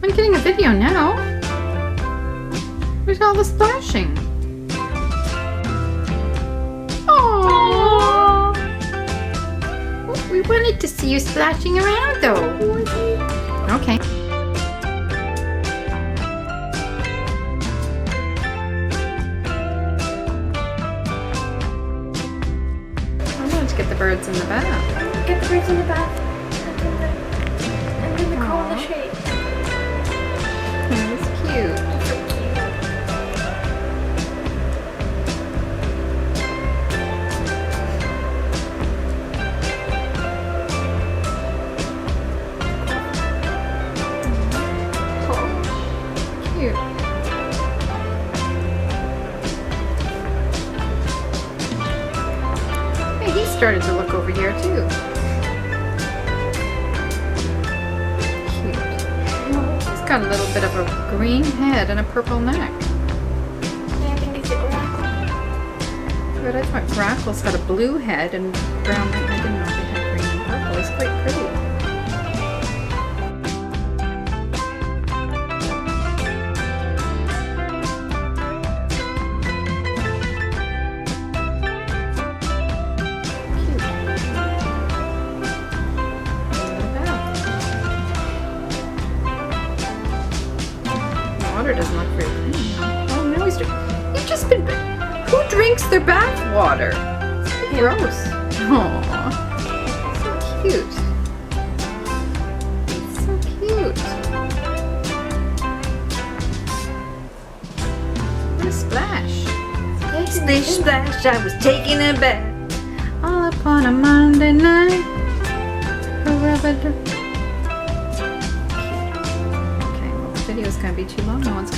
I'm getting a video now. Where's all the splashing? Oh, we wanted to see you splashing around though. Okay. I'm going to get the birds in the bath. Get the birds in the bath. And then the crawl in the shade. That's cute. So cute. Cute. Hey, he started to look over here too. Cute. He's got a little bit of a green head and a purple neck. I think it's a grackle. But I thought grackles had a blue head and brown. I didn't know they had green and purple. It's quite pretty. Water doesn't look very clean. Oh no, you've just been. Who drinks their bath water? Gross. Aww. So cute. So cute. What a splash. Splish splash, I was taking a bath. All upon a Monday night. Whoever. Okay, well, the video is going to be too long. No one's